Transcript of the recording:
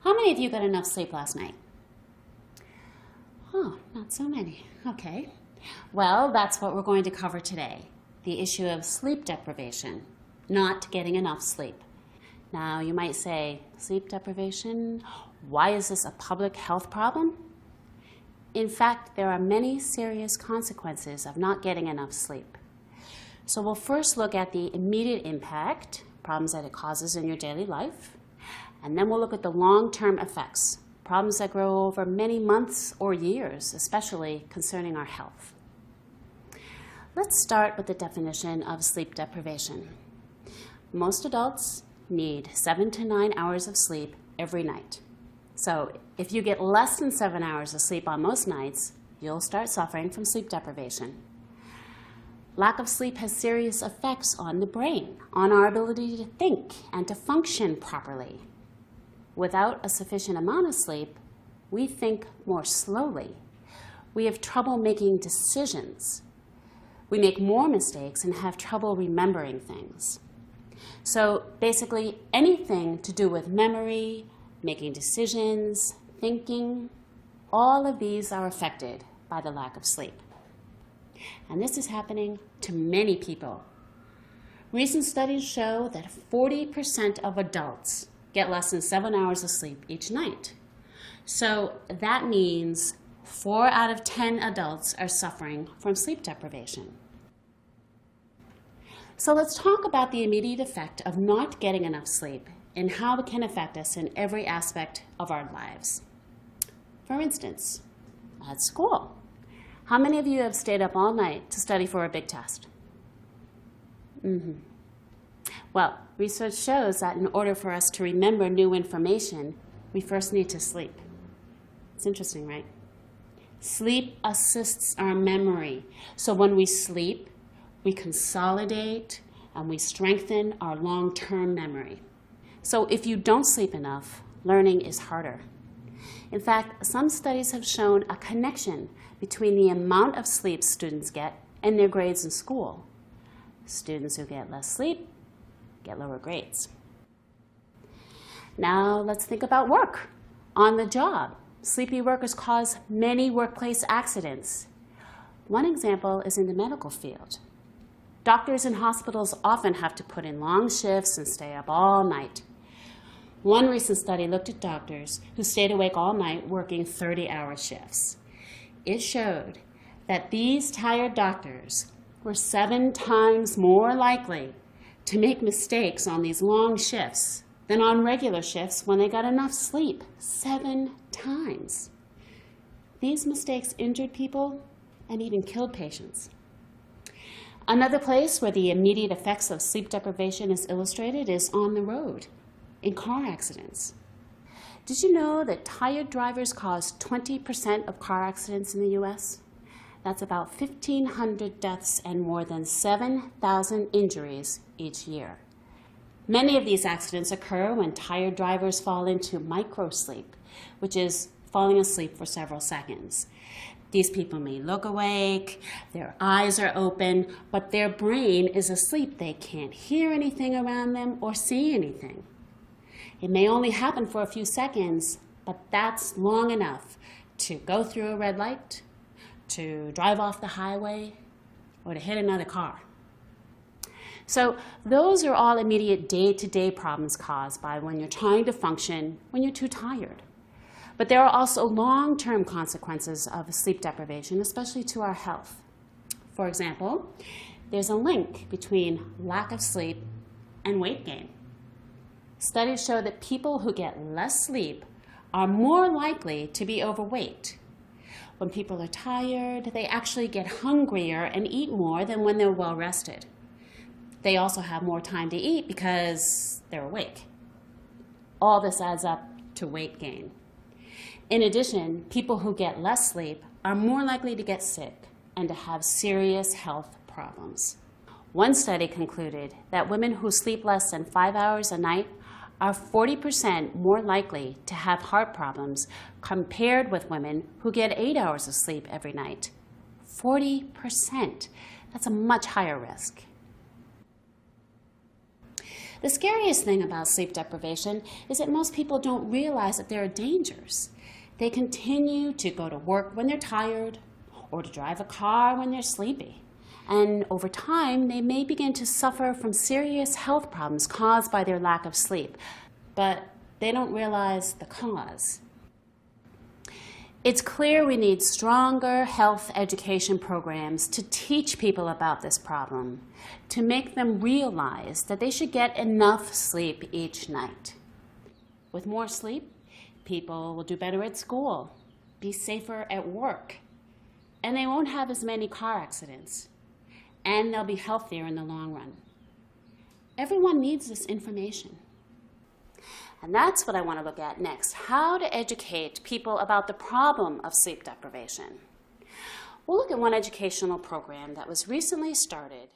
How many of you got enough sleep last night? Oh, not so many. Okay. Well, that's what we're going to cover today, the issue of sleep deprivation, not getting enough sleep. Now, you might say, sleep deprivation? Why is this a public health problem? In fact, there are many serious consequences of not getting enough sleep. So we'll first look at the immediate impact, problems that it causes in your daily life, and then we'll look at the long-term effects, problems that grow over many months or years, especially concerning our health. Let's start with the definition of sleep deprivation. Most adults need 7 to 9 hours of sleep every night. So if you get less than 7 hours of sleep on most nights, you'll start suffering from sleep deprivation. Lack of sleep has serious effects on the brain, on our ability to think and to function properly. Without a sufficient amount of sleep, we think more slowly. We have trouble making decisions. We make more mistakes and have trouble remembering things. So basically, anything to do with memory, making decisions, thinking, all of these are affected by the lack of sleep. And this is happening to many people. Recent studies show that 40% of adults get less than 7 hours of sleep each night. So that means 4 out of 10 adults are suffering from sleep deprivation. So let's talk about the immediate effect of not getting enough sleep and how it can affect us in every aspect of our lives. For instance, at school. How many of you have stayed up all night to study for a big test? Well, research shows that in order for us to remember new information, we first need to sleep. It's interesting, right? Sleep assists our memory. So when we sleep, we consolidate and we strengthen our long-term memory. So if you don't sleep enough, learning is harder. In fact, some studies have shown a connection between the amount of sleep students get and their grades in school. Students who get less sleep get lower grades. Now let's think about work. On the job, sleepy workers cause many workplace accidents. One example is in the medical field. Doctors in hospitals often have to put in long shifts and stay up all night. One recent study looked at doctors who stayed awake all night working 30-hour shifts. It showed that these tired doctors were 7 times more likely to make mistakes on these long shifts than on regular shifts when they got enough sleep. 7 times. These mistakes injured people and even killed patients. Another place where the immediate effects of sleep deprivation is illustrated is on the road, in car accidents. Did you know that tired drivers cause 20% of car accidents in the U.S.? That's about 1,500 deaths and more than 7,000 injuries each year. Many of these accidents occur when tired drivers fall into microsleep, which is falling asleep for several seconds. These people may look awake, their eyes are open, but their brain is asleep. They can't hear anything around them or see anything. It may only happen for a few seconds, but that's long enough to go through a red light, to drive off the highway, or to hit another car. So those are all immediate day-to-day problems caused by when you're trying to function when you're too tired. But there are also long-term consequences of sleep deprivation, especially to our health. For example, there's a link between lack of sleep and weight gain. Studies show that people who get less sleep are more likely to be overweight. When people are tired, they actually get hungrier and eat more than when they're well rested. They also have more time to eat because they're awake. All this adds up to weight gain. In addition, people who get less sleep are more likely to get sick and to have serious health problems. One study concluded that women who sleep less than 5 hours a night are 40% more likely to have heart problems compared with women who get 8 hours of sleep every night. 40%. That's a much higher risk. The scariest thing about sleep deprivation is that most people don't realize that there are dangers. They continue to go to work when they're tired or to drive a car when they're sleepy. And over time, they may begin to suffer from serious health problems caused by their lack of sleep, but they don't realize the cause. It's clear we need stronger health education programs to teach people about this problem, to make them realize that they should get enough sleep each night. With more sleep, people will do better at school, be safer at work, and they won't have as many car accidents, and they'll be healthier in the long run. Everyone needs this information. And that's what I want to look at next, how to educate people about the problem of sleep deprivation. We'll look at one educational program that was recently started